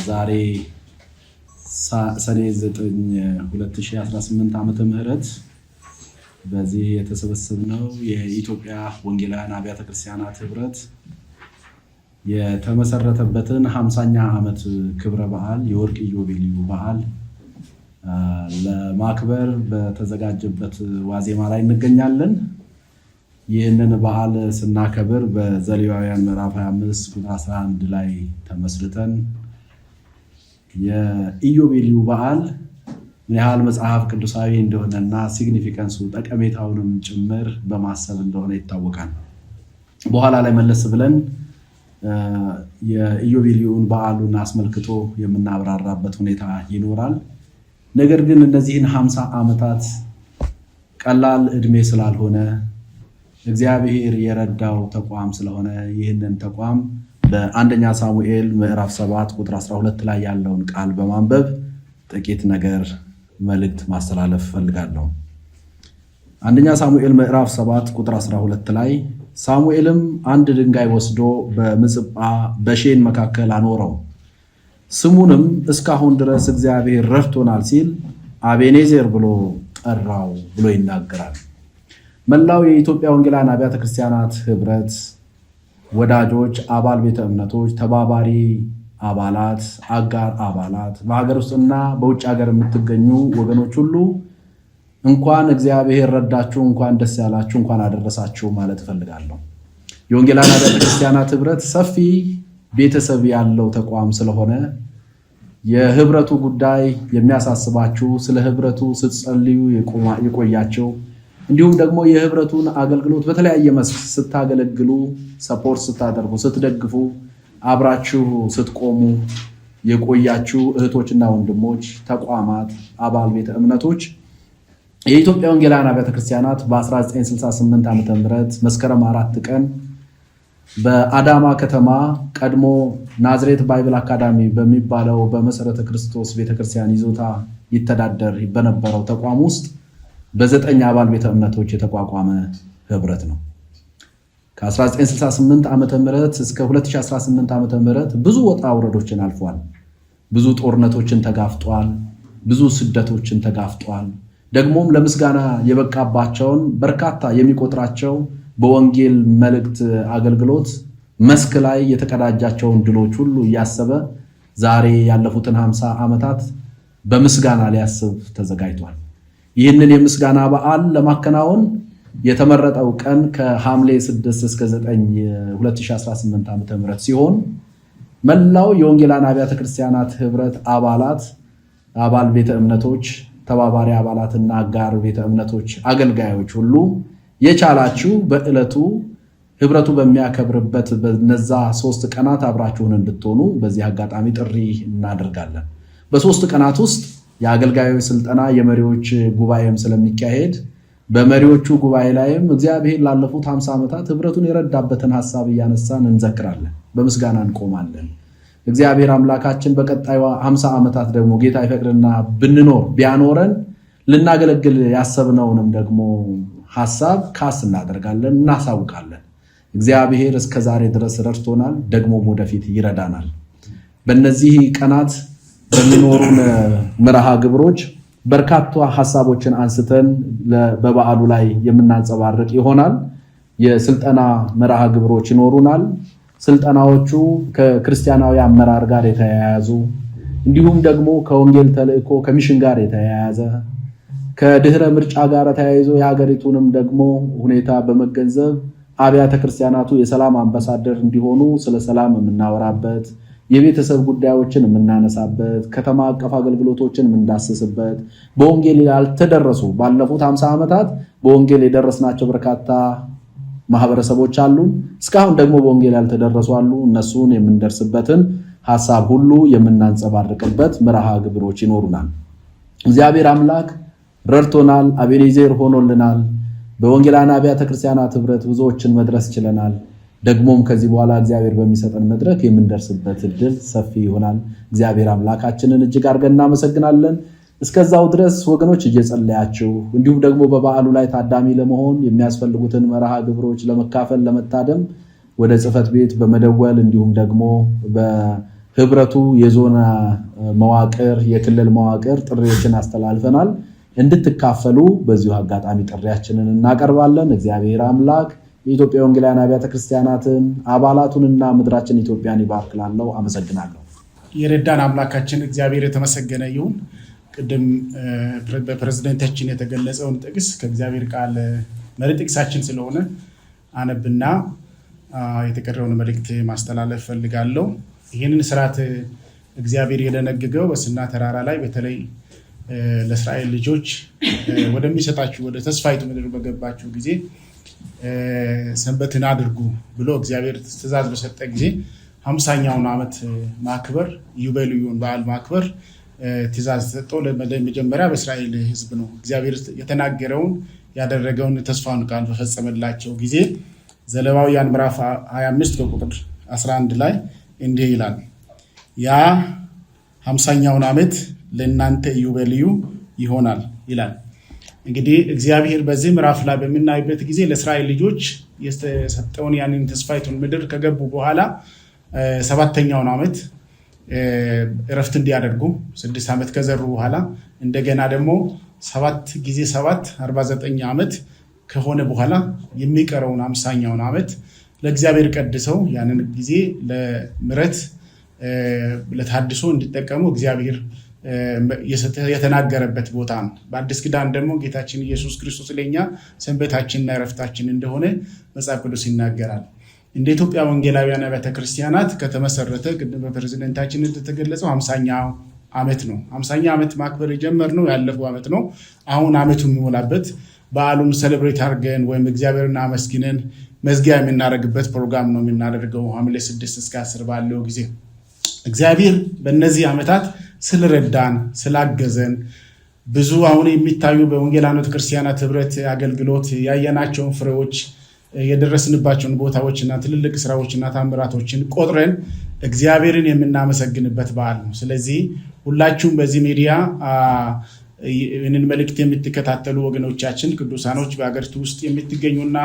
ዛሬ ሰኔ 9 2018 ዓመተ ምህረት በዚህ የተሰበሰብነው የኢትዮጵያ ወንጌላውያን አብያተ ክርስቲያናት ህብረት የተመሰረተበትን 50ኛ ዓመት ክብረ በዓል የወርቅ ኢዮቤልዩ በዓል ለማክበር በተዘጋጀበት ዋዜማ ላይ እንገኛለን። ይህንን በዓል ስናከብር በዘሌዋውያን ምዕራፍ 25 ቁጥር 11 ላይ ተመስርተን የኢዮቤልዩ በዓል ምን ያህል መጽሐፍ ቅዱሳዊ እንደሆነና ሲግኒፊካንሱ ጠቀሜታውንም ጭምር በማሰብ እንደሆነ ይታወቃል። በኋላ ላይ መለስ ብለን የኢዮቤልዩን በዓሉን አስመልክቶ የምናብራራበት ሁኔታ ይኖራል። ነገር ግን እነዚህን 50 ዓመታት ቀላል ዕድሜ ስላልሆነ እግዚአብሔር የረዳው ተቋም ስለሆነ ይህንን ተቋም በአንደኛ ሳሙኤል ምዕራፍ 7 ቁጥር 12 ላይ ያለውን ቃል በማንበብ ጥቂት ነገር መልእክት ማስተላለፍ ፈልጋለሁ። አንደኛ ሳሙኤል ምዕራፍ 7 ቁጥር 12 ላይ ሳሙኤልም አንድ ድንጋይ ወስዶ በምጽጳ በሼን መካከል አኖረው፣ ስሙንም እስካሁን ድረስ እግዚአብሔር ረድቶናል ሲል አቤኔዘር ብሎ ጠራው ብሎ ይናገራል። መላው የኢትዮጵያ ወንጌላውያን አብያተ ክርስቲያናት ህብረት ወዳጆች፣ አባል ቤተ እምነቶች፣ ተባባሪ አባላት፣ አጋር አባላት፣ በሀገር ውስጥና በውጭ ሀገር የምትገኙ ወገኖች ሁሉ እንኳን እግዚአብሔር ረዳችሁ፣ እንኳን ደስ ያላችሁ፣ እንኳን አደረሳችሁ ማለት እፈልጋለሁ። የወንጌላውያን አብያተ ክርስቲያናት ህብረት ሰፊ ቤተሰብ ያለው ተቋም ስለሆነ የህብረቱ ጉዳይ የሚያሳስባችሁ፣ ስለ ህብረቱ ስትጸልዩ የቆያችሁ እንዲሁም ደግሞ የህብረቱን አገልግሎት በተለያየ መስክ ስታገለግሉ፣ ሰፖርት ስታደርጉ፣ ስትደግፉ፣ አብራችሁ ስትቆሙ የቆያችሁ እህቶችና ወንድሞች፣ ተቋማት፣ አባል ቤተ እምነቶች የኢትዮጵያ ወንጌላውያን አብያተ ክርስቲያናት በ1968 ዓ.ም መስከረም 4 ቀን በአዳማ ከተማ ቀድሞ ናዝሬት ባይብል አካዳሚ በሚባለው በመሰረተ ክርስቶስ ቤተክርስቲያን ይዞታ ይተዳደር በነበረው ተቋም ውስጥ በ9 አባል ቤተ እምነቶች የተቋቋመ ህብረት ነው። ከ1968 ዓመተ ምህረት እስከ 2018 ዓመተ ምህረት ብዙ ወጣ ውረዶችን አልፏል። ብዙ ጦርነቶችን ተጋፍጧል። ብዙ ስደቶችን ተጋፍጧል። ደግሞም ለምስጋና የበቃባቸውን በርካታ የሚቆጥራቸው በወንጌል መልእክት አገልግሎት መስክ ላይ የተቀዳጃቸውን ድሎች ሁሉ እያሰበ ዛሬ ያለፉትን 50 ዓመታት በምስጋና ሊያስብ ተዘጋጅቷል። ይህንን የምስጋና በዓል ለማከናወን የተመረጠው ቀን ከሐምሌ 6 እስከ 9 2018 ዓ.ም ሲሆን መላው የወንጌላውያን አብያተ ክርስቲያናት ህብረት አባላት፣ አባል ቤተ እምነቶች፣ ተባባሪ አባላትና አጋር ቤተ እምነቶች አገልጋዮች ሁሉ የቻላችሁ በዕለቱ ህብረቱ በሚያከብርበት በነዛ 3 ቀናት አብራችሁን እንድትሆኑ በዚህ አጋጣሚ ጥሪ እናደርጋለን። በ3 ቀናት ውስጥ የአገልጋዮች ስልጠና የመሪዎች ጉባኤም ስለሚካሄድ በመሪዎቹ ጉባኤ ላይም እግዚአብሔር ላለፉት 50 ዓመታት ህብረቱን የረዳበትን ሐሳብ እያነሳን እንዘክራለን፣ በምስጋና እንቆማለን። እግዚአብሔር አምላካችን በቀጣዩ 50 ዓመታት ደግሞ ጌታ ይፈቅድና ብንኖር ቢያኖረን ልናገለግል ያሰብነውንም ደግሞ ሐሳብ ካስ እናደርጋለን፣ እናሳውቃለን። እግዚአብሔር እስከዛሬ ድረስ ረድቶናል፣ ደግሞም ወደፊት ይረዳናል። በእነዚህ ቀናት በሚኖሩን መርሃ ግብሮች በርካታ ሐሳቦችን አንስተን በበዓሉ ላይ የምናንጸባርቅ ይሆናል። የስልጠና መርሃ ግብሮች ይኖሩናል። ስልጠናዎቹ ከክርስቲያናዊ አመራር ጋር የተያያዙ እንዲሁም ደግሞ ከወንጌል ተልእኮ ከሚሽን ጋር የተያያዘ ከድህረ ምርጫ ጋር ተያይዞ የሀገሪቱንም ደግሞ ሁኔታ በመገንዘብ አብያተ ክርስቲያናቱ የሰላም አምባሳደር እንዲሆኑ ስለ ሰላም የምናወራበት፣ የቤተሰብ ጉዳዮችን የምናነሳበት፣ ከተማ አቀፍ አገልግሎቶችን የምንዳስስበት፣ በወንጌል ያልተደረሱ ባለፉት 50 ዓመታት በወንጌል የደረስናቸው በርካታ ማህበረሰቦች አሉ። እስካሁን ደግሞ በወንጌል ያልተደረሱ አሉ። እነሱን የምንደርስበትን ሐሳብ ሁሉ የምናንጸባርቅበት መርሃ ግብሮች ይኖሩናል። እግዚአብሔር አምላክ ረድቶናል፣ አቤኔዘር ሆኖልናል። በወንጌላውያን አብያተ ክርስቲያናት ህብረት ብዙዎችን መድረስ ችለናል። ደግሞም ከዚህ በኋላ እግዚአብሔር በሚሰጠን መድረክ የምንደርስበት እድል ሰፊ ይሆናል። እግዚአብሔር አምላካችንን እጅግ አድርገን እናመሰግናለን። እስከዛው ድረስ ወገኖች እየጸለያችሁ እንዲሁም ደግሞ በበዓሉ ላይ ታዳሚ ለመሆን የሚያስፈልጉትን መርሃ ግብሮች ለመካፈል ለመታደም ወደ ጽሕፈት ቤት በመደወል እንዲሁም ደግሞ ህብረቱ የዞን መዋቅር የክልል መዋቅር ጥሪዎችን አስተላልፈናል። እንድትካፈሉ በዚሁ አጋጣሚ ጥሪያችንን እናቀርባለን። እግዚአብሔር አምላክ የኢትዮጵያ ወንጌላውያን አብያተ ክርስቲያናትን አባላቱንና ምድራችን ኢትዮጵያን ይባርክላለሁ። አመሰግናለሁ። የረዳን አምላካችን እግዚአብሔር የተመሰገነ ይሁን። ቅድም በፕሬዝዳንታችን የተገለጸውን ጥቅስ ከእግዚአብሔር ቃል መሪ ጥቅሳችን ስለሆነ አነብና የተቀረውን መልእክት ማስተላለፍ ፈልጋለሁ። ይህንን ስርዓት እግዚአብሔር የደነገገው በሲና ተራራ ላይ በተለይ ለእስራኤል ልጆች ወደሚሰጣችሁ ወደ ተስፋይቱ ምድር በገባችሁ ጊዜ ሰንበትን አድርጉ ብሎ እግዚአብሔር ትእዛዝ በሰጠ ጊዜ 50ኛውን ዓመት ማክበር ዩቤልዩን በዓል ማክበር ትእዛዝ ሰጠው። ለመጀመሪያ በእስራኤል ሕዝብ ነው። እግዚአብሔር የተናገረውን ያደረገውን ተስፋውን ቃል በፈጸመላቸው ጊዜ ዘሌዋውያን ምዕራፍ 25 ከቁጥር 11 ላይ እንዲህ ይላል፣ ያ 50ኛውን ዓመት ለእናንተ ዩቤልዩ ይሆናል ይላል። እንግዲህ እግዚአብሔር በዚህ ምዕራፍ ላይ በምናይበት ጊዜ ለእስራኤል ልጆች የሰጠውን ያንን ተስፋይቱን ምድር ከገቡ በኋላ 7ኛውን ዓመት እረፍት እንዲያደርጉ 6 ዓመት ከዘሩ በኋላ እንደገና ደግሞ 7 ጊዜ 7 49 ዓመት ከሆነ በኋላ የሚቀረውን 50ኛውን ዓመት ለእግዚአብሔር ቀድሰው ያንን ጊዜ ለምሕረት ለታድሶ እንዲጠቀሙ እግዚአብሔር የተናገረበት ቦታ ነው። በአዲስ ኪዳን ደግሞ ጌታችን ኢየሱስ ክርስቶስ ለኛ ሰንበታችንና እረፍታችን እንደሆነ መጽሐፍ ቅዱስ ይናገራል። እንደ ኢትዮጵያ ወንጌላውያን አብያተ ክርስቲያናት ከተመሰረተ ቅድም በፕሬዝዳንታችን እንደተገለጸው 50ኛው ዓመት ነው። 50ኛ ዓመት ማክበር የጀመርነው ያለፈው ዓመት ነው። አሁን ዓመቱ የሚሞላበት በዓሉን ሴሌብሬት አድርገን ወይም እግዚአብሔርን አመስግነን መዝጊያ የምናደርግበት ፕሮግራም ነው የምናደርገው ሐምሌ 6 እስከ 10 ባለው ጊዜ እግዚአብሔር በእነዚህ ዓመታት ስለረዳን ስላገዘን ብዙ አሁን የሚታዩ በወንጌላውያን ክርስቲያናት ህብረት አገልግሎት ያየናቸውን ፍሬዎች የደረስንባቸውን ቦታዎችና ትልልቅ ስራዎችና ታምራቶችን ቆጥረን እግዚአብሔርን የምናመሰግንበት በዓል ነው። ስለዚህ ሁላችሁም በዚህ ሚዲያ ይህንን መልእክት የምትከታተሉ ወገኖቻችን ቅዱሳኖች በአገሪቱ ውስጥ የምትገኙና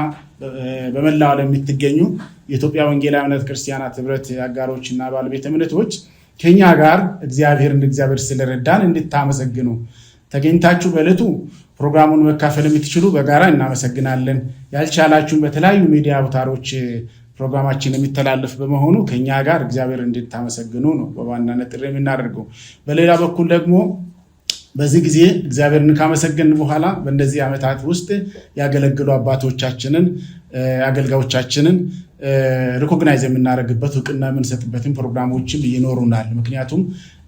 በመላው ዓለም የምትገኙ የኢትዮጵያ ወንጌላውያን ክርስቲያናት ህብረት አጋሮችና ባለቤተ እምነቶች ከኛ ጋር እግዚአብሔር ስለረዳን እንድታመሰግኑ ተገኝታችሁ በዕለቱ ፕሮግራሙን መካፈል የምትችሉ በጋራ እናመሰግናለን። ያልቻላችሁን በተለያዩ ሚዲያ አውታሮች ፕሮግራማችን የሚተላለፍ በመሆኑ ከኛ ጋር እግዚአብሔር እንድታመሰግኑ ነው በዋናነት ጥሪ የምናደርገው። በሌላ በኩል ደግሞ በዚህ ጊዜ እግዚአብሔርን ካመሰገንን በኋላ በእንደዚህ ዓመታት ውስጥ ያገለግሉ አባቶቻችንን አገልጋዮቻችንን ሪኮግናይዝ የምናደርግበት እውቅና የምንሰጥበትን ፕሮግራሞችም ይኖሩናል። ምክንያቱም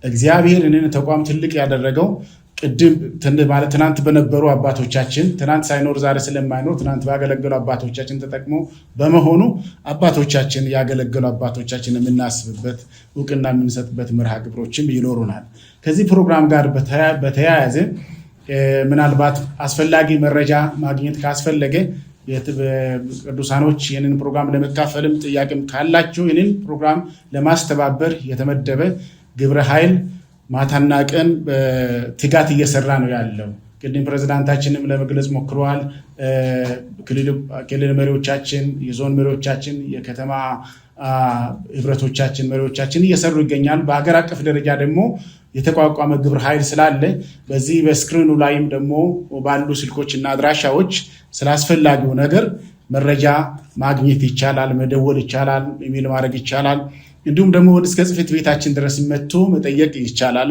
እግዚአብሔር እኔን ተቋም ትልቅ ያደረገው ቅድም ማለት ትናንት በነበሩ አባቶቻችን ትናንት ሳይኖር ዛሬ ስለማይኖር ትናንት ባገለገሉ አባቶቻችን ተጠቅሞ በመሆኑ አባቶቻችን ያገለገሉ አባቶቻችን የምናስብበት እውቅና የምንሰጥበት መርሃ ግብሮችም ይኖሩናል። ከዚህ ፕሮግራም ጋር በተያያዘ ምናልባት አስፈላጊ መረጃ ማግኘት ካስፈለገ ቅዱሳኖች ይህንን ፕሮግራም ለመካፈልም ጥያቄም ካላቸው ይህንን ፕሮግራም ለማስተባበር የተመደበ ግብረ ኃይል ማታና ቀን ትጋት እየሰራ ነው ያለው። ቅድም ፕሬዝዳንታችንም ለመግለጽ ሞክረዋል። ክልል መሪዎቻችን፣ የዞን መሪዎቻችን፣ የከተማ ህብረቶቻችን መሪዎቻችን እየሰሩ ይገኛሉ። በሀገር አቀፍ ደረጃ ደግሞ የተቋቋመ ግብረ ኃይል ስላለ በዚህ በስክሪኑ ላይም ደግሞ ባሉ ስልኮችና አድራሻዎች ስላስፈላጊው ነገር መረጃ ማግኘት ይቻላል፣ መደወል ይቻላል፣ ኢሜል ማድረግ ይቻላል። እንዲሁም ደግሞ እስከ ጽሕፈት ቤታችን ድረስ መጥቶ መጠየቅ ይቻላል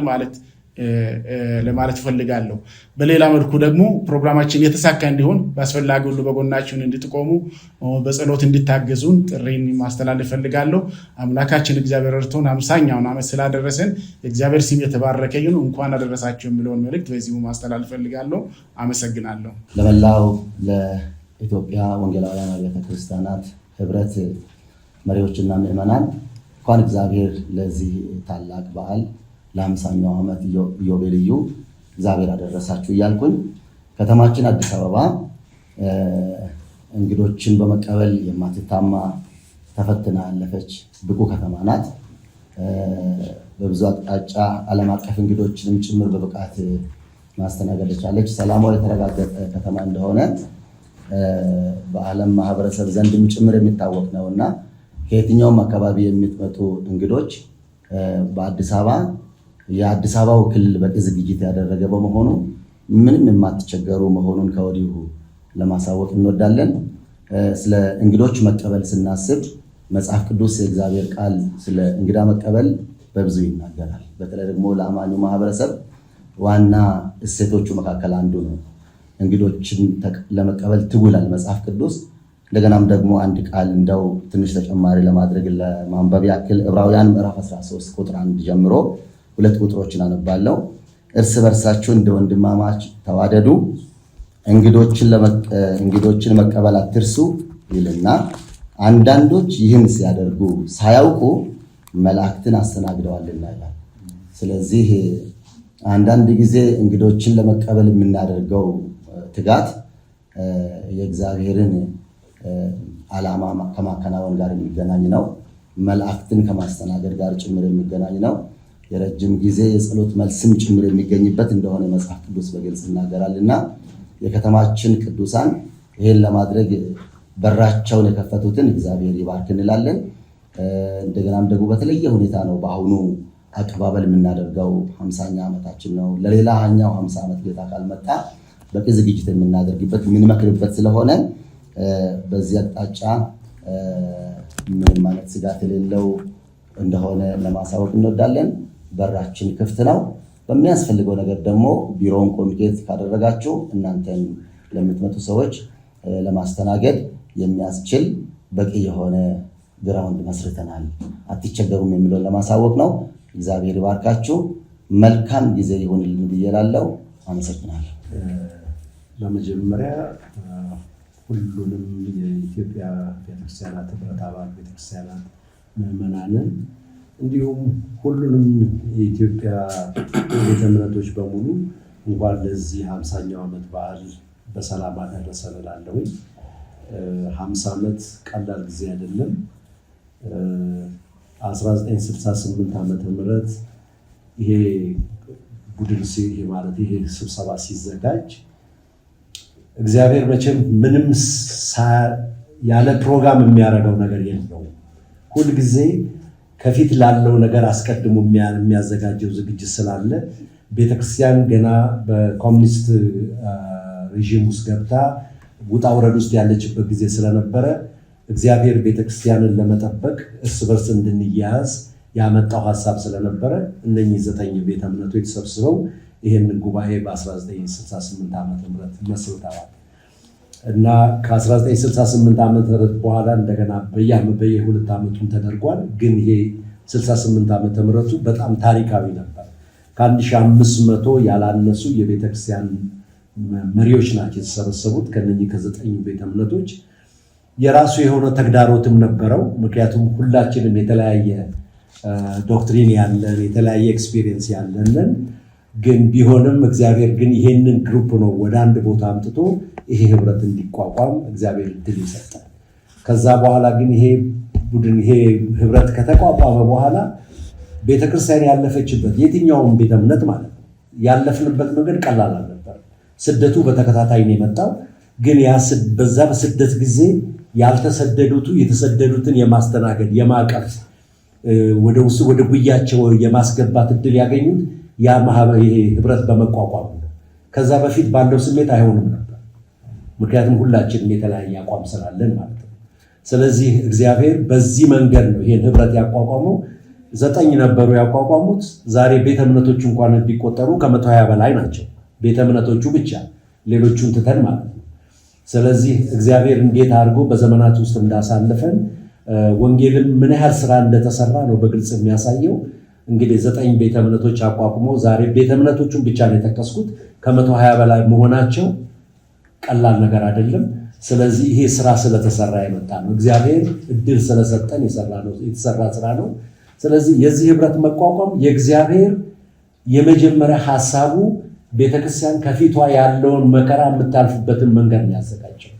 ለማለት እፈልጋለሁ። በሌላ መልኩ ደግሞ ፕሮግራማችን የተሳካ እንዲሆን በአስፈላጊ ሁሉ በጎናችን እንድትቆሙ በጸሎት እንድታገዙን ጥሪን ማስተላለፍ እፈልጋለሁ። አምላካችን እግዚአብሔር ረድቶን 50ኛውን ዓመት ስላደረሰን የእግዚአብሔር ስም የተባረከ ይሁን። እንኳን አደረሳችሁ የሚለውን መልእክት በዚሁ ማስተላለፍ እፈልጋለሁ። አመሰግናለሁ። ለመላው ለኢትዮጵያ ወንጌላውያን አብያተ ክርስቲያናት ህብረት መሪዎችና ምዕመናን እንኳን እግዚአብሔር ለዚህ ታላቅ በዓል ለ50ኛው ዓመት ኢዮቤልዩ እግዚአብሔር አደረሳችሁ እያልኩኝ ከተማችን አዲስ አበባ እንግዶችን በመቀበል የማትታማ ተፈትና ያለፈች ብቁ ከተማ ናት። በብዙ አቅጣጫ ዓለም አቀፍ እንግዶችንም ጭምር በብቃት ማስተናገድ የቻለች ሰላማዊ የተረጋገጠ ከተማ እንደሆነ በዓለም ማህበረሰብ ዘንድም ጭምር የሚታወቅ ነውና ከየትኛውም አካባቢ የሚመጡ እንግዶች በአዲስ አበባ የአዲስ አበባው ክልል በቂ ዝግጅት ያደረገ በመሆኑ ምንም የማትቸገሩ መሆኑን ከወዲሁ ለማሳወቅ እንወዳለን። ስለ እንግዶች መቀበል ስናስብ መጽሐፍ ቅዱስ የእግዚአብሔር ቃል ስለ እንግዳ መቀበል በብዙ ይናገራል። በተለይ ደግሞ ለአማኙ ማህበረሰብ ዋና እሴቶቹ መካከል አንዱ ነው። እንግዶችን ለመቀበል ትውላል መጽሐፍ ቅዱስ። እንደገናም ደግሞ አንድ ቃል እንደው ትንሽ ተጨማሪ ለማድረግ ለማንበብ ያክል ዕብራውያን ምዕራፍ 13 ቁጥር 1 ጀምሮ 2 ቁጥሮችን አነባለሁ። እርስ በርሳችሁ እንደ ወንድማማች ተዋደዱ፣ እንግዶችን መቀበል አትርሱ ይልና አንዳንዶች ይህን ሲያደርጉ ሳያውቁ መላእክትን አስተናግደዋልና ይላል። ስለዚህ አንዳንድ ጊዜ እንግዶችን ለመቀበል የምናደርገው ትጋት የእግዚአብሔርን ዓላማ ከማከናወን ጋር የሚገናኝ ነው። መላእክትን ከማስተናገድ ጋር ጭምር የሚገናኝ ነው። የረጅም ጊዜ የጸሎት መልስም ጭምር የሚገኝበት እንደሆነ መጽሐፍ ቅዱስ በግልጽ ይናገራልና የከተማችን ቅዱሳን ይሄን ለማድረግ በራቸውን የከፈቱትን እግዚአብሔር ይባርክ እንላለን። እንደገናም ደግሞ በተለየ ሁኔታ ነው በአሁኑ አቀባበል የምናደርገው። 50ኛ ዓመታችን ነው። ለሌላ 50 ዓመት ጌታ ካልመጣ በቂ ዝግጅት የምናደርግበት የምንመክርበት ስለሆነ በዚህ አቅጣጫ ምንም አይነት ስጋት የሌለው እንደሆነ ለማሳወቅ እንወዳለን። በራችን ክፍት ነው። በሚያስፈልገው ነገር ደግሞ ቢሮውን ኮሚኒኬት ካደረጋችሁ እናንተን ለምትመጡ ሰዎች ለማስተናገድ የሚያስችል በቂ የሆነ ግራውንድ መስርተናል። አትቸገሩም የሚለውን ለማሳወቅ ነው። እግዚአብሔር ይባርካችሁ። መልካም ጊዜ ይሁንልን ብዬ እላለሁ። አመሰግናለሁ። በመጀመሪያ ሁሉንም የኢትዮጵያ ቤተክርስቲያናት ህብረት አባል ቤተክርስቲያናት ምዕመናንን እንዲሁም ሁሉንም የኢትዮጵያ ቤተ እምነቶች በሙሉ እንኳን ለዚህ 50ኛው ዓመት በዓል በሰላም አደረሰን እላለሁ። 50 ዓመት ቀላል ጊዜ አይደለም። 1968 ዓመተ ምህረት ይሄ ቡድን ይሄ ስብሰባ ሲዘጋጅ እግዚአብሔር መቼም ምንም ያለ ፕሮግራም የሚያደርገው ነገር የለውም። ሁል ጊዜ ከፊት ላለው ነገር አስቀድሞ የሚያዘጋጀው ዝግጅት ስላለ ቤተክርስቲያን ገና በኮሚኒስት ሬጂም ውስጥ ገብታ ውጣ ውረድ ውስጥ ያለችበት ጊዜ ስለነበረ እግዚአብሔር ቤተክርስቲያንን ለመጠበቅ እርስ በርስ እንድንያያዝ ያመጣው ሐሳብ ስለነበረ እነኚህ 9 ቤተ እምነቶች ተሰብስበው ይሄንን ጉባኤ በ1968 ዓመተ ምህረት መስርተዋል እና ከ1968 ዓመተ ምህረት በኋላ እንደገና በየ2 ዓመቱን ተደርጓል። ግን ይሄ 68 ዓመተ ምህረቱ በጣም ታሪካዊ ነበር። ከ1500 ያላነሱ የቤተክርስቲያን መሪዎች ናቸው የተሰበሰቡት ከነኚህ ከ9 ቤተ እምነቶች። የራሱ የሆነ ተግዳሮትም ነበረው። ምክንያቱም ሁላችንም የተለያየ ዶክትሪን ያለን የተለያየ ኤክስፒሪየንስ ያለንን ግን ቢሆንም እግዚአብሔር ግን ይሄንን ግሩፕ ነው ወደ አንድ ቦታ አምጥቶ ይሄ ህብረት እንዲቋቋም እግዚአብሔር እድል ይሰጣል። ከዛ በኋላ ግን ይሄ ቡድን ይሄ ህብረት ከተቋቋመ በኋላ ቤተክርስቲያን ያለፈችበት የትኛውም ቤተ እምነት ማለት ነው ያለፍንበት መንገድ ቀላል አልነበር። ስደቱ በተከታታይ ነው የመጣው። ግን በዛ በስደት ጊዜ የተሰደዱትን የማስተናገድ የማቀፍ ወደ ጉያቸው የማስገባት እድል ያገኙት ያ ህብረት በመቋቋሙ ነው። ከዛ በፊት ባለው ስሜት አይሆንም ነበር። ምክንያቱም ሁላችንም የተለያየ አቋም ስላለን ማለት ነው። ስለዚህ እግዚአብሔር በዚህ መንገድ ነው ይሄን ህብረት ያቋቋመው። 9 ነበሩ ያቋቋሙት። ዛሬ ቤተ እምነቶቹ እንኳን እንዲቆጠሩ ከ120 በላይ ናቸው ቤተ እምነቶቹ ብቻ፣ ሌሎቹን ትተን ማለት ነው። ስለዚህ እግዚአብሔር እንዴት አድርጎ በዘመናት ውስጥ እንዳሳለፈን ወንጌልም ምን ያህል ስራ እንደተሰራ ነው በግልጽ የሚያሳየው። እንግዲህ 9 ቤተ እምነቶች አቋቁሞ ዛሬ ቤተ እምነቶቹን ብቻ ነው የጠቀስኩት ከ120 በላይ መሆናቸው ቀላል ነገር አይደለም። ስለዚህ ይሄ ስራ ስለተሰራ የመጣ ነው። እግዚአብሔር እድል ስለሰጠን የተሰራ ስራ ነው። ስለዚህ የዚህ ህብረት መቋቋም የእግዚአብሔር የመጀመሪያ ሐሳቡ ቤተክርስቲያን ከፊቷ ያለውን መከራ የምታልፍበትን መንገድ ነው ያዘጋጀው።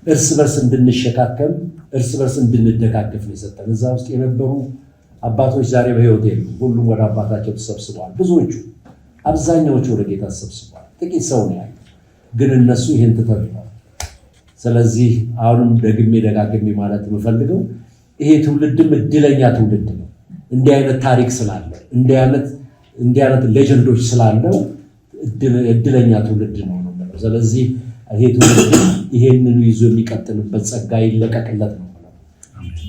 እርስ በርስ እንድንሸካከም እርስ በርስ እንድንደጋገፍ ነው የሰጠን። እዛ ውስጥ የነበሩ አባቶች ዛሬ በህይወት የሉም። ሁሉም ወደ አባታቸው ተሰብስበዋል። ብዙዎቹ አብዛኛዎቹ ወደ ጌታ ተሰብስበዋል። ጥቂት ሰው ነው ያለው፣ ግን እነሱ ይህን ትተውታል። ስለዚህ አሁንም ደጋግሜ ማለት የምፈልገው ይሄ ትውልድም እድለኛ ትውልድ ነው። እንዲህ አይነት ታሪክ ስላለ እንዲህ አይነት ሌጀንዶች ስላለው እድለኛ ትውልድ ነው። ስለዚህ ይሄ ትውልድ ይሄንን ይዞ የሚቀጥልበት ጸጋ ይለቀቅለት ነው።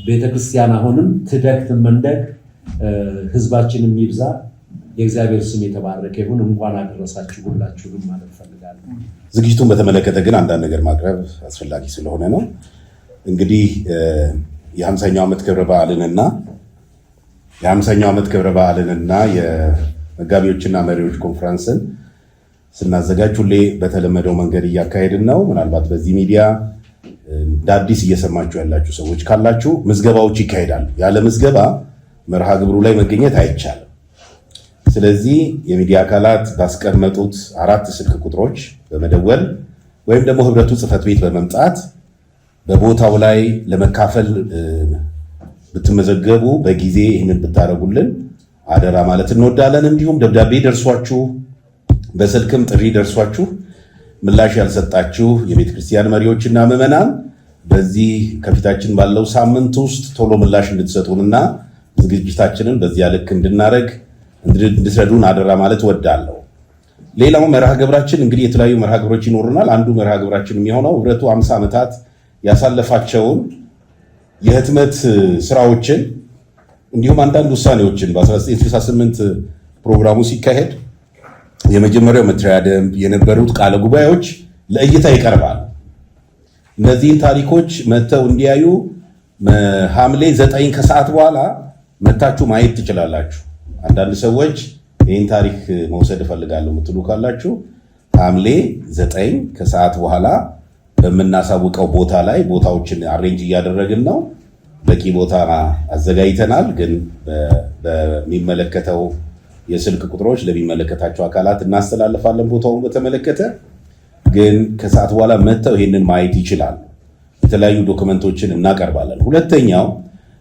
ቤተክርስቲያን አሁንም ትደግ ትመንደግ፣ ህዝባችንም ይብዛ፣ የእግዚአብሔር ስም የተባረከ ይሁን። እንኳን አደረሳችሁ ሁላችሁንም ማለት ፈልጋለሁ። ዝግጅቱን በተመለከተ ግን አንዳንድ ነገር ማቅረብ አስፈላጊ ስለሆነ ነው። እንግዲህ የ50ኛው ዓመት ክብረ በዓልንና የመጋቢዎችና መሪዎች ኮንፈረንስን ስናዘጋጅ ሁሌ በተለመደው መንገድ እያካሄድን ነው። ምናልባት በዚህ ሚዲያ እንደ አዲስ እየሰማችሁ ያላችሁ ሰዎች ካላችሁ ምዝገባዎች ይካሄዳሉ። ያለ ምዝገባ መርሃ ግብሩ ላይ መገኘት አይቻልም። ስለዚህ የሚዲያ አካላት ባስቀመጡት 4 ስልክ ቁጥሮች በመደወል ወይም ደግሞ ህብረቱ ጽሕፈት ቤት በመምጣት በቦታው ላይ ለመካፈል ብትመዘገቡ በጊዜ ይህንን ብታደርጉልን አደራ ማለት እንወዳለን። እንዲሁም ደብዳቤ ደርሷችሁ በስልክም ጥሪ ደርሷችሁ ምላሽ ያልሰጣችሁ የቤተክርስቲያን መሪዎችና ምዕመናን በዚህ ከፊታችን ባለው ሳምንት ውስጥ ቶሎ ምላሽ እንድትሰጡንና ዝግጅታችንን በዚያ ልክ እንድትረዱን አደራ ማለት ወዳለሁ። ሌላው መርሃ ግብራችን እንግዲህ የተለያዩ መርሃ ግብሮች ይኖሩናል። አንዱ መርሃ ግብራችን የሚሆነው ህብረቱ 50 ዓመታት ያሳለፋቸውን የህትመት ስራዎችን እንዲሁም አንዳንድ ውሳኔዎችን በ1968 ፕሮግራሙ ሲካሄድ የመጀመሪያው መተሪያ ደንብ የነበሩት ቃለ ጉባኤዎች ለእይታ ይቀርባል። እነዚህን ታሪኮች መተው እንዲያዩ ሐምሌ 9 ከሰዓት በኋላ መታችሁ ማየት ትችላላችሁ። አንዳንድ ሰዎች ይህን ታሪክ መውሰድ እፈልጋለሁ የምትሉ ካላችሁ ሐምሌ 9 ከሰዓት በኋላ በምናሳውቀው ቦታ ላይ ቦታዎችን አሬንጅ እያደረግን ነው። በቂ ቦታ አዘጋጅተናል። ግን በሚመለከተው የስልክ ቁጥሮች ለሚመለከታቸው አካላት እናስተላልፋለን። ቦታውን በተመለከተ ግን ከሰዓት በኋላ መጥተው ይሄንን ማየት ይችላሉ። የተለያዩ ዶክመንቶችን እናቀርባለን። ሁለተኛው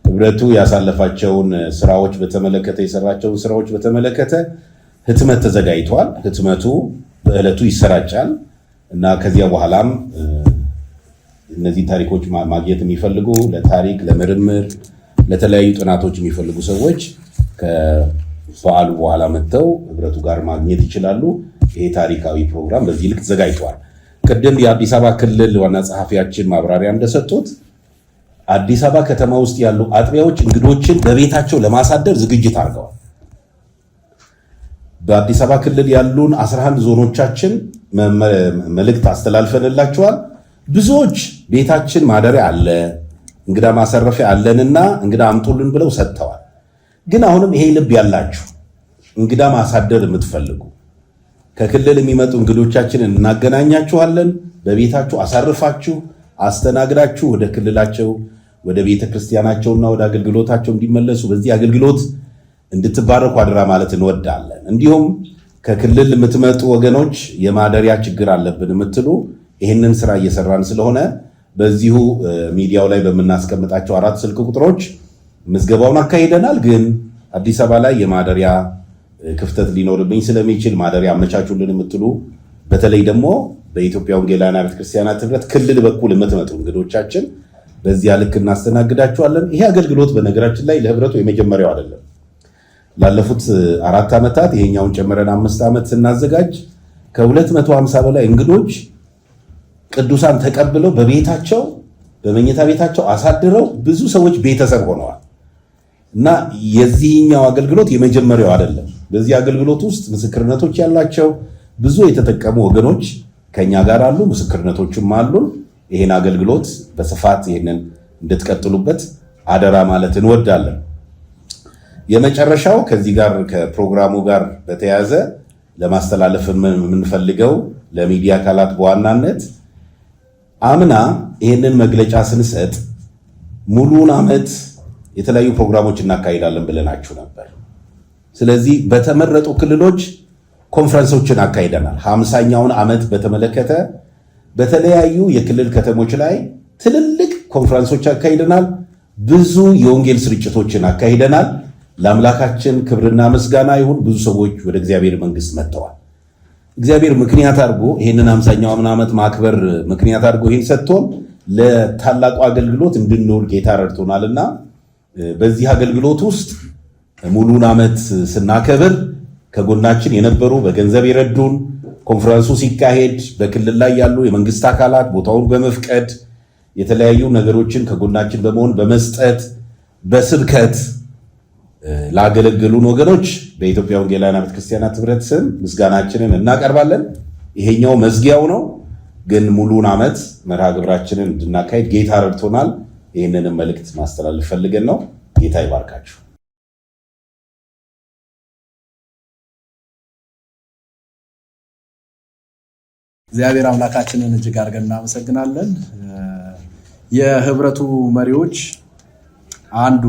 ህብረቱ ያሳለፋቸውን ስራዎች በተመለከተ የሰራቸውን ስራዎች በተመለከተ ህትመት ተዘጋጅቷል። ህትመቱ በዕለቱ ይሰራጫል እና ከዚያ በኋላም እነዚህ ታሪኮች ማግኘት የሚፈልጉ ለታሪክ፣ ለምርምር፣ ለተለያዩ ጥናቶች የሚፈልጉ ሰዎች ከበዓሉ በኋላ መጥተው ህብረቱ ጋር ማግኘት ይችላሉ። ይሄ ታሪካዊ ፕሮግራም በዚህ ልክ ተዘጋጅቷል። ቅድም የአዲስ አበባ ክልል ዋና ጸሐፊያችን ማብራሪያ እንደሰጡት አዲስ አበባ ከተማ ውስጥ ያሉ አጥቢያዎች እንግዶችን በቤታቸው ለማሳደር ዝግጅት አድርገዋል። በአዲስ አበባ ክልል ያሉን 11 ዞኖቻችን መልእክት አስተላልፈንላቸዋል። ብዙዎች ቤታችን ማደሪያ አለ፣ እንግዳ ማሰረፊያ አለንና እንግዳ አምጡልን ብለው ሰጥተዋል። ግን አሁንም ይሄ ልብ ያላችሁ እንግዳ ማሳደር የምትፈልጉ ከክልል የሚመጡ እንግዶቻችንን እናገናኛችኋለን። በቤታችሁ አሳርፋችሁ አስተናግዳችሁ ወደ ክልላቸው ወደ ቤተ ክርስቲያናቸውና ወደ አገልግሎታቸው እንዲመለሱ በዚህ አገልግሎት እንድትባረኩ አደራ ማለት እንወዳለን። እንዲሁም ከክልል የምትመጡ ወገኖች የማደሪያ ችግር አለብን የምትሉ ይህንን ስራ እየሰራን ስለሆነ በዚሁ ሚዲያው ላይ በምናስቀምጣቸው 4 ስልክ ቁጥሮች ምዝገባውን አካሂደናል። ግን አዲስ አበባ ላይ የማደሪያ ክፍተት ሊኖርብኝ ስለሚችል ማደሪያ አመቻቹልን የምትሉ በተለይ ደግሞ በኢትዮጵያ ወንጌላውያን አብያተ ክርስቲያናት ህብረት ክልል በኩል የምትመጡ እንግዶቻችን በዚያ ልክ እናስተናግዳቸዋለን። ይሄ አገልግሎት በነገራችን ላይ ለህብረቱ የመጀመሪያው አይደለም። ላለፉት 4 ዓመታት ይሄኛውን ጨምረን 5 ዓመት ስናዘጋጅ ከ250 በላይ እንግዶች ቅዱሳን ተቀብለው በቤታቸው በመኝታ ቤታቸው አሳድረው ብዙ ሰዎች ቤተሰብ ሆነዋል እና የዚህኛው አገልግሎት የመጀመሪያው አይደለም። በዚህ አገልግሎት ውስጥ ምስክርነቶች ያላቸው ብዙ የተጠቀሙ ወገኖች ከኛ ጋር አሉ፣ ምስክርነቶችም አሉን። ይሄን አገልግሎት በስፋት ይሄንን እንድትቀጥሉበት አደራ ማለት እንወዳለን። የመጨረሻው ከዚህ ጋር ከፕሮግራሙ ጋር በተያያዘ ለማስተላለፍ የምንፈልገው ለሚዲያ አካላት በዋናነት አምና ይሄንን መግለጫ ስንሰጥ ሙሉን ዓመት የተለያዩ ፕሮግራሞች እናካሂዳለን ብለናችሁ ነበር። ስለዚህ በተመረጡ ክልሎች ኮንፈረንሶችን አካሂደናል። 50ኛውን ዓመት በተመለከተ በተለያዩ የክልል ከተሞች ላይ ትልልቅ ኮንፈረንሶች አካሂደናል። ብዙ የወንጌል ስርጭቶችን አካሂደናል። ለአምላካችን ክብርና ምስጋና ይሁን። ብዙ ሰዎች ወደ እግዚአብሔር መንግስት መጥተዋል። እግዚአብሔር ምክንያት አድርጎ ይህንን 50ኛውን ዓመት ማክበር ምክንያት አድርጎ ይህን ሰጥቶን ለታላቁ አገልግሎት እንድንውል ጌታ ረድቶናልና በዚህ አገልግሎት ውስጥ ሙሉን ዓመት ስናከብር ከጎናችን የነበሩ በገንዘብ የረዱን፣ ኮንፈረንሱ ሲካሄድ በክልል ላይ ያሉ የመንግስት አካላት ቦታውን በመፍቀድ የተለያዩ ነገሮችን ከጎናችን በመሆን በመስጠት በስብከት ላገለገሉን ወገኖች በኢትዮጵያ ወንጌላውያን ቤተክርስቲያናት ህብረት ስም ምስጋናችንን እናቀርባለን። ይሄኛው መዝጊያው ነው፣ ግን ሙሉን ዓመት መርሃ ግብራችንን እንድናካሄድ ጌታ ረድቶናል። ይህንንም መልእክት ማስተላለፍ ፈልገን ነው። ጌታ ይባርካችሁ። እግዚአብሔር አምላካችንን እጅግ አድርገን እናመሰግናለን። የህብረቱ መሪዎች አንዱ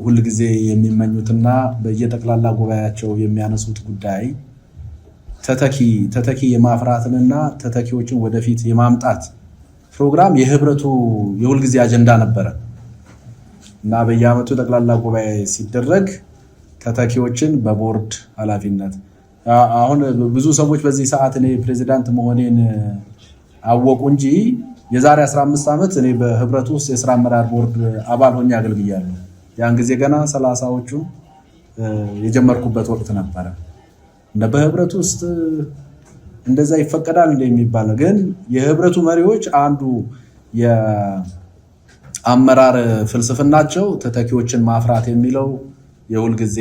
ሁልጊዜ የሚመኙትና በየጠቅላላ ጉባኤያቸው የሚያነሱት ጉዳይ ተተኪ የማፍራትንና ተተኪዎችን ወደፊት የማምጣት ፕሮግራም የህብረቱ የሁልጊዜ አጀንዳ ነበረ እና በየዓመቱ ጠቅላላ ጉባኤ ሲደረግ ተተኪዎችን በቦርድ ኃላፊነት አሁን ብዙ ሰዎች በዚህ ሰዓት እኔ ፕሬዚዳንት መሆኔን አወቁ እንጂ የዛሬ 15 ዓመት እኔ በህብረቱ ውስጥ የሥራ አመራር ቦርድ አባል ሆኜ አገልግያለሁ። ያን ጊዜ ገና 30ዎቹ የጀመርኩበት ወቅት ነበረ እና በህብረቱ ውስጥ እንደዛ ይፈቀዳል እንደሚባል ግን የህብረቱ መሪዎች አንዱ የአመራር ፍልስፍናቸው ተተኪዎችን ማፍራት የሚለው የሁል ጊዜ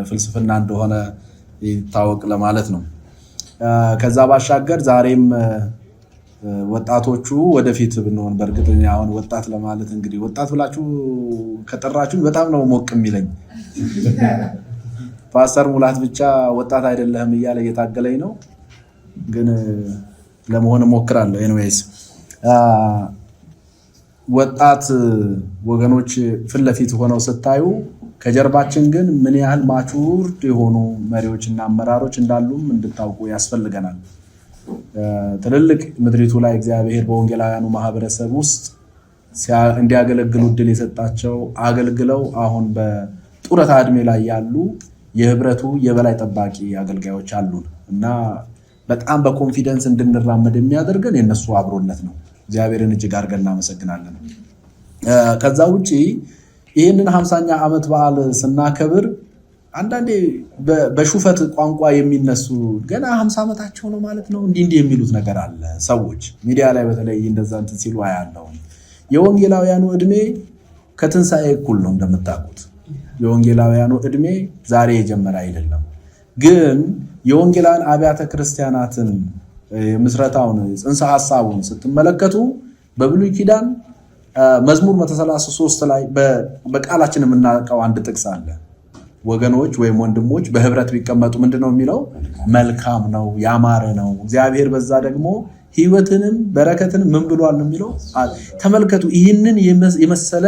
ፍልስፍና እንደሆነ ይታወቅ ለማለት ነው። ከዛ ባሻገር ዛሬም ወጣቶቹ ወደፊት ብንሆን በእርግጠኛ አሁን ወጣት ለማለት እንግዲህ ወጣት ብላችሁ ከጠራችሁ በጣም ነው ሞቅ የሚለኝ። ፓስተር ሙላት ብቻ ወጣት አይደለህም እያለ እየታገለኝ ነው፣ ግን ለመሆን እሞክራለሁ። ኤኒዌይስ ወጣት ወገኖች ፊት ለፊት ሆነው ስታዩ ከጀርባችን ግን ምን ያህል ማቹርድ የሆኑ መሪዎችና አመራሮች እንዳሉም እንድታውቁ ያስፈልገናል። ትልልቅ ምድሪቱ ላይ እግዚአብሔር በወንጌላውያኑ ማህበረሰብ ውስጥ እንዲያገለግሉ እድል የሰጣቸው አገልግለው አሁን በጡረታ ዕድሜ ላይ ያሉ የህብረቱ የበላይ ጠባቂ አገልጋዮች አሉን እና በጣም በኮንፊደንስ እንድንራመድ የሚያደርገን የነሱ አብሮነት ነው። እግዚአብሔርን እጅግ አድርገን እናመሰግናለን። ከዛ ውጪ ይህንን 50ኛ ዓመት በዓል ስናከብር አንዳንዴ በሹፈት ቋንቋ የሚነሱ ገና 50 ዓመታቸው ነው ማለት ነው እንዲህ የሚሉት ነገር አለ። ሰዎች ሚዲያ ላይ በተለይ እንደዛ እንትን ሲሉ አያለው። የወንጌላውያኑ ዕድሜ ከትንሣኤ እኩል ነው እንደምታውቁት። የወንጌላውያኑ ዕድሜ ዛሬ የጀመረ አይደለም። ግን የወንጌላውያን አብያተ ክርስቲያናትን ምስረታውን ጽንሰ ሐሳቡን ስትመለከቱ በብሉይ ኪዳን መዝሙር 133 ላይ በቃላችን የምናውቀው አንድ ጥቅስ አለ። ወገኖች ወይም ወንድሞች በህብረት ቢቀመጡ ምንድነው የሚለው? መልካም ነው፣ ያማረ ነው። እግዚአብሔር በዛ ደግሞ ህይወትንም በረከትንም ምን ብሏል ነው የሚለው። ተመልከቱ፣ ይህንን የመሰለ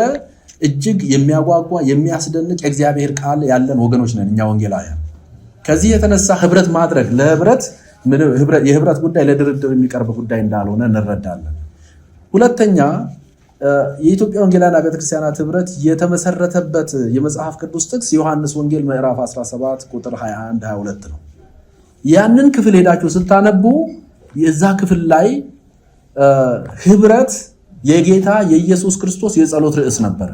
እጅግ የሚያጓጓ የሚያስደንቅ የእግዚአብሔር ቃል ያለን ወገኖች ነን እኛ ወንጌላውያን። ከዚህ የተነሳ ህብረት ማድረግ የህብረት ጉዳይ ለድርድር የሚቀርብ ጉዳይ እንዳልሆነ እንረዳለን። ሁለተኛ የኢትዮጵያ ወንጌላውያን አብያተ ክርስቲያናት ህብረት የተመሰረተበት የመጽሐፍ ቅዱስ ጥቅስ ዮሐንስ ወንጌል ምዕራፍ 17 ቁጥር 21 22 ነው። ያንን ክፍል ሄዳችሁ ስታነቡ የዛ ክፍል ላይ ህብረት የጌታ የኢየሱስ ክርስቶስ የጸሎት ርዕስ ነበር።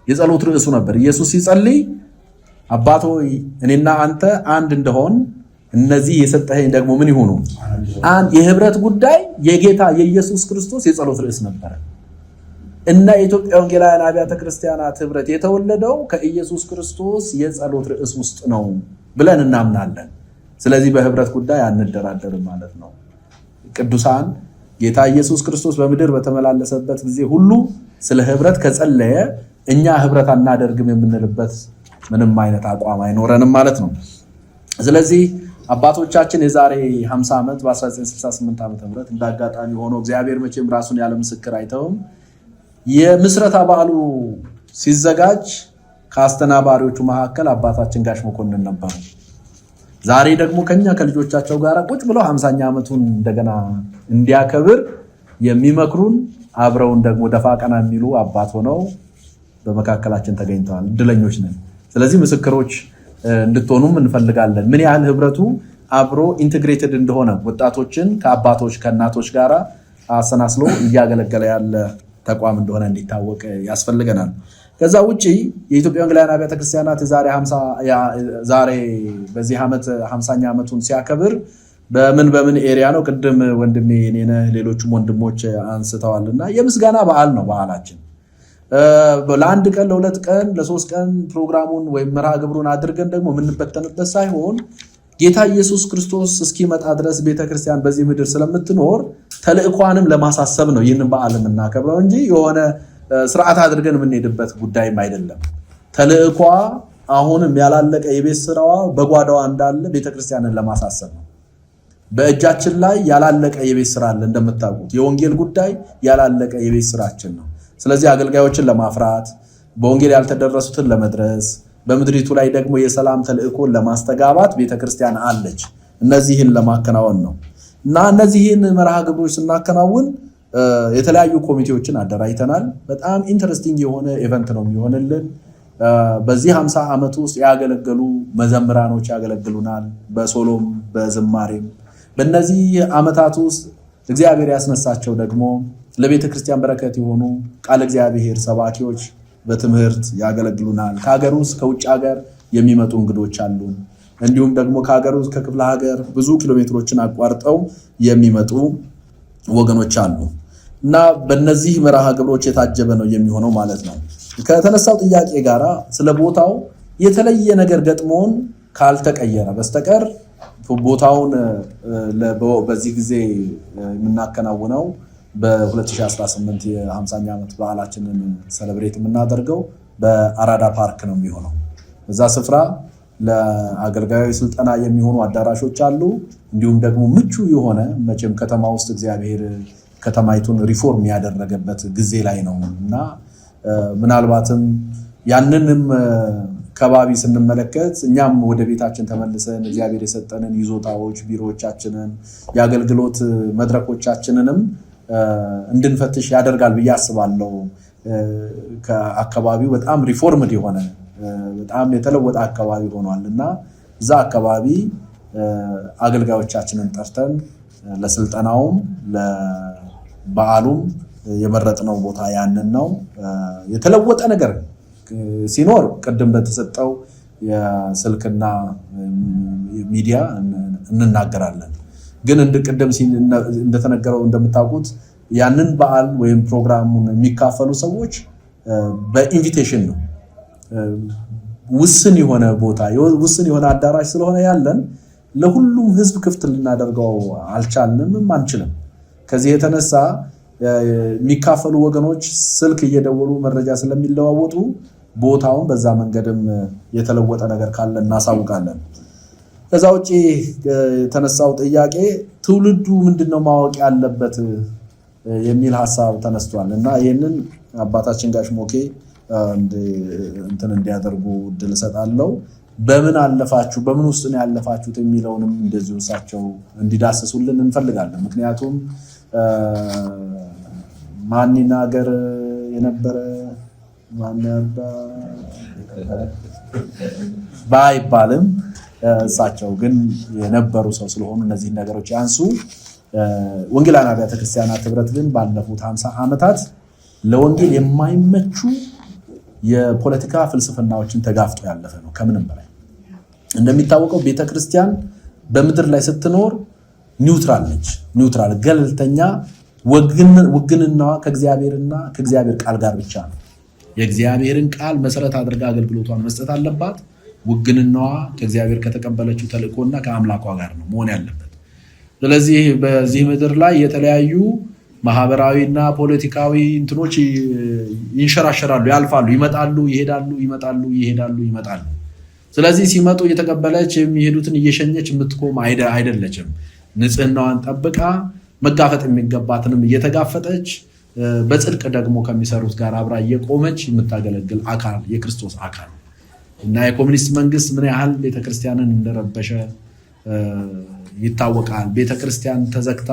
የጸሎት ርዕሱ ነበር። ኢየሱስ ሲጸልይ አባት ሆይ እኔና አንተ አንድ እንደሆን እነዚህ የሰጠኸኝ ደግሞ ምን ይሁኑ አንድ። የህብረት ጉዳይ የጌታ የኢየሱስ ክርስቶስ የጸሎት ርዕስ ነበር እና የኢትዮጵያ ወንጌላውያን አብያተ ክርስቲያናት ህብረት የተወለደው ከኢየሱስ ክርስቶስ የጸሎት ርዕስ ውስጥ ነው ብለን እናምናለን። ስለዚህ በህብረት ጉዳይ አንደራደርም ማለት ነው። ቅዱሳን ጌታ ኢየሱስ ክርስቶስ በምድር በተመላለሰበት ጊዜ ሁሉ ስለ ህብረት ከጸለየ እኛ ህብረት አናደርግም የምንልበት ምንም አይነት አቋም አይኖረንም ማለት ነው። ስለዚህ አባቶቻችን የዛሬ 50 ዓመት በ1968 ዓመተ ምህረት እንዳጋጣሚ ሆኖ እግዚአብሔር መቼም ራሱን ያለ ምስክር አይተውም የምስረታ በዓሉ ሲዘጋጅ ከአስተናባሪዎቹ መካከል አባታችን ጋሽ መኮንን ነበሩ። ዛሬ ደግሞ ከኛ ከልጆቻቸው ጋር ቁጭ ብለው 50ኛ ዓመቱን እንደገና እንዲያከብር የሚመክሩን አብረውን ደግሞ ደፋ ቀና የሚሉ አባት ሆነው በመካከላችን ተገኝተዋል። እድለኞች ነን። ስለዚህ ምስክሮች እንድትሆኑም እንፈልጋለን። ምን ያህል ህብረቱ አብሮ ኢንቴግሬትድ እንደሆነ ወጣቶችን ከአባቶች ከእናቶች ጋር አሰናስሎ እያገለገለ ያለ ተቋም እንደሆነ እንዲታወቅ ያስፈልገናል። ከዛ ውጪ የኢትዮጵያ ወንጌላውያን አብያተ ክርስቲያናት ዛሬ በዚህ ዓመት 50ኛ ዓመቱን ሲያከብር በምን ኤሪያ ነው? ቅድም ወንድሜ እኔነህ ሌሎችም ወንድሞች አንስተዋልና የምስጋና በዓል ነው በዓላችን። ለአንድ ቀን ለሁለት ቀን ለሶስት ቀን ፕሮግራሙን ወይም መርሃ ግብሩን አድርገን ደግሞ የምንበተንበት ሳይሆን ጌታ ኢየሱስ ክርስቶስ እስኪመጣ ድረስ ቤተክርስቲያን በዚህ ምድር ስለምትኖር ተልእኳንም ለማሳሰብ ነው ይህንን በዓል የምናከብረው እንጂ የሆነ ስርዓት አድርገን የምንሄድበት ጉዳይም አይደለም። ተልእኳ አሁንም ያላለቀ የቤት ስራዋ በጓዳዋ እንዳለ ቤተክርስቲያንን ለማሳሰብ ነው። በእጃችን ላይ ያላለቀ የቤት ስራ አለ። እንደምታውቁት የወንጌል ጉዳይ ያላለቀ የቤት ስራችን ነው። ስለዚህ አገልጋዮችን ለማፍራት በወንጌል ያልተደረሱትን ለመድረስ በምድሪቱ ላይ ደግሞ የሰላም ተልእኮን ለማስተጋባት ቤተክርስቲያን አለች። እነዚህን ለማከናወን ነው እና እነዚህን መርሃ ግብሮች ስናከናውን የተለያዩ ኮሚቴዎችን አደራጅተናል። በጣም ኢንተረስቲንግ የሆነ ኢቨንት ነው የሚሆንልን። በዚህ 50 ዓመት ውስጥ ያገለገሉ መዘምራኖች ያገለግሉናል፣ በሶሎም በዝማሬም። በእነዚህ ዓመታት ውስጥ እግዚአብሔር ያስነሳቸው ደግሞ ለቤተ ክርስቲያን በረከት የሆኑ ቃል እግዚአብሔር ሰባኪዎች በትምህርት ያገለግሉናል። ከሀገር ውስጥ ከውጭ ሀገር የሚመጡ እንግዶች አሉን። እንዲሁም ደግሞ ከሀገር ውስጥ ከክፍለ ሀገር ብዙ ኪሎሜትሮችን አቋርጠው የሚመጡ ወገኖች አሉ እና በእነዚህ መርሃ ግብሮች የታጀበ ነው የሚሆነው ማለት ነው። ከተነሳው ጥያቄ ጋራ ስለ ቦታው የተለየ ነገር ገጥሞን ካልተቀየረ በስተቀር ቦታውን በዚህ ጊዜ የምናከናውነው በ2018 የ50ኛ ዓመት በዓላችንን ሰለብሬት የምናደርገው በአራዳ ፓርክ ነው የሚሆነው። በዛ ስፍራ ለአገልጋዮች ስልጠና የሚሆኑ አዳራሾች አሉ። እንዲሁም ደግሞ ምቹ የሆነ መቼም ከተማ ውስጥ እግዚአብሔር ከተማይቱን ሪፎርም ያደረገበት ጊዜ ላይ ነው እና ምናልባትም ያንንም ከባቢ ስንመለከት እኛም ወደ ቤታችን ተመልሰን እግዚአብሔር የሰጠንን ይዞታዎች፣ ቢሮዎቻችንን፣ የአገልግሎት መድረኮቻችንንም እንድንፈትሽ ያደርጋል ብዬ አስባለሁ። ከአካባቢው በጣም ሪፎርምድ የሆነ በጣም የተለወጠ አካባቢ ሆኗል እና እዛ አካባቢ አገልጋዮቻችንን ጠርተን ለስልጠናውም ለበዓሉም የመረጥነው ቦታ ያንን ነው። የተለወጠ ነገር ሲኖር ቅድም በተሰጠው የስልክና ሚዲያ እንናገራለን። ግን ቅድም እንደተነገረው እንደምታውቁት ያንን በዓል ወይም ፕሮግራሙን የሚካፈሉ ሰዎች በኢንቪቴሽን ነው። ውስን የሆነ ቦታ ውስን የሆነ አዳራሽ ስለሆነ ያለን ለሁሉም ሕዝብ ክፍት ልናደርገው አልቻልንም፣ አንችልም። ከዚህ የተነሳ የሚካፈሉ ወገኖች ስልክ እየደወሉ መረጃ ስለሚለዋወጡ ቦታውን በዛ መንገድም የተለወጠ ነገር ካለ እናሳውቃለን። ከዛ ውጪ የተነሳው ጥያቄ ትውልዱ ምንድነው ማወቅ ያለበት የሚል ሐሳብ ተነስቷል እና ይህንን አባታችን ጋሽ ሞኬ እንትን እንዲያደርጉ እድል እሰጣለሁ። በምን አለፋችሁ፣ በምን ውስጥ ነው ያለፋችሁት የሚለውንም እንደዚሁ እሳቸው እንዲዳስሱልን እንፈልጋለን። ምክንያቱም ማን ይናገር የነበረ ማን ባይባልም እሳቸው ግን የነበሩ ሰው ስለሆኑ እነዚህ ነገሮች ያንሱ። ወንጌላውያን አብያተ ክርስቲያናት ህብረት ግን ባለፉት 50 ዓመታት ለወንጌል የማይመቹ የፖለቲካ ፍልስፍናዎችን ተጋፍጦ ያለፈ ነው። ከምንም በላይ እንደሚታወቀው ቤተክርስቲያን በምድር ላይ ስትኖር ኒውትራል ነች። ኒውትራል ገለልተኛ፣ ውግንናዋ ከእግዚአብሔርና ከእግዚአብሔር ቃል ጋር ብቻ ነው። የእግዚአብሔርን ቃል መሰረት አድርጋ አገልግሎቷን መስጠት አለባት። ውግንናዋ ከእግዚአብሔር ከተቀበለችው ተልእኮና ከአምላኳ ጋር ነው መሆን ያለበት። ስለዚህ በዚህ ምድር ላይ የተለያዩ ማህበራዊና ፖለቲካዊ እንትኖች ይንሸራሸራሉ፣ ያልፋሉ፣ ይመጣሉ፣ ይሄዳሉ፣ ይመጣሉ፣ ይሄዳሉ፣ ይመጣሉ። ስለዚህ ሲመጡ እየተቀበለች የሚሄዱትን እየሸኘች የምትቆም አይደለችም። ንጽህናዋን ጠብቃ መጋፈጥ የሚገባትንም እየተጋፈጠች በጽድቅ ደግሞ ከሚሰሩት ጋር አብራ እየቆመች የምታገለግል አካል የክርስቶስ አካል እና የኮሚኒስት መንግስት ምን ያህል ቤተክርስቲያንን እንደረበሸ ይታወቃል። ቤተክርስቲያን ተዘግታ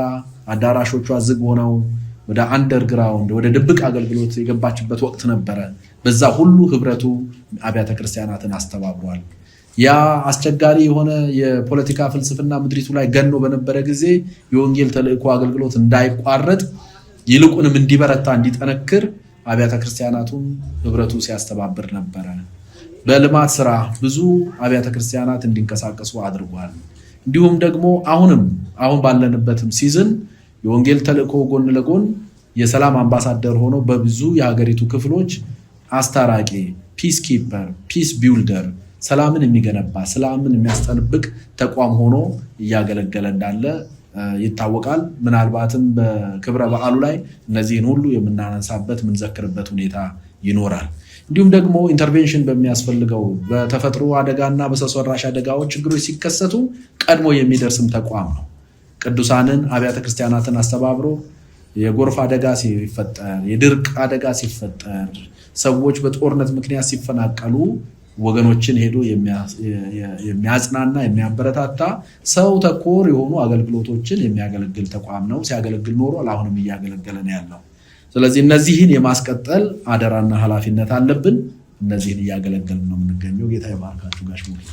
አዳራሾቿ ዝግ ሆነው ወደ አንደርግራውንድ ወደ ድብቅ አገልግሎት የገባችበት ወቅት ነበረ። በዛ ሁሉ ህብረቱ አብያተ ክርስቲያናትን አስተባብሯል። ያ አስቸጋሪ የሆነ የፖለቲካ ፍልስፍና ምድሪቱ ላይ ገኖ በነበረ ጊዜ የወንጌል ተልእኮ አገልግሎት እንዳይቋረጥ ይልቁንም እንዲበረታ እንዲጠነክር አብያተ ክርስቲያናቱን ህብረቱ ሲያስተባብር ነበረ። በልማት ስራ ብዙ አብያተ ክርስቲያናት እንዲንቀሳቀሱ አድርጓል። እንዲሁም ደግሞ አሁን ባለንበትም ሲዝን የወንጌል ተልእኮ ጎን ለጎን የሰላም አምባሳደር ሆኖ በብዙ የሀገሪቱ ክፍሎች አስታራቂ፣ ፒስ ኪፐር፣ ፒስ ቢልደር፣ ሰላምን የሚገነባ ሰላምን የሚያስጠብቅ ተቋም ሆኖ እያገለገለ እንዳለ ይታወቃል። ምናልባትም በክብረ በዓሉ ላይ እነዚህን ሁሉ የምናነሳበት የምንዘክርበት ሁኔታ ይኖራል። እንዲሁም ደግሞ ኢንተርቬንሽን በሚያስፈልገው በተፈጥሮ አደጋና በሰው ሰራሽ አደጋዎች ችግሮች ሲከሰቱ ቀድሞ የሚደርስም ተቋም ነው። ቅዱሳንን አብያተ ክርስቲያናትን አስተባብሮ የጎርፍ አደጋ ሲፈጠር፣ የድርቅ አደጋ ሲፈጠር፣ ሰዎች በጦርነት ምክንያት ሲፈናቀሉ ወገኖችን ሄዶ የሚያጽናና የሚያበረታታ ሰው ተኮር የሆኑ አገልግሎቶችን የሚያገለግል ተቋም ነው። ሲያገለግል ኖሮ አሁንም እያገለገለ ነው ያለው። ስለዚህ እነዚህን የማስቀጠል አደራና ኃላፊነት አለብን። እነዚህን እያገለገልን ነው የምንገኘው። ጌታ ይባርካችሁ ጋሽ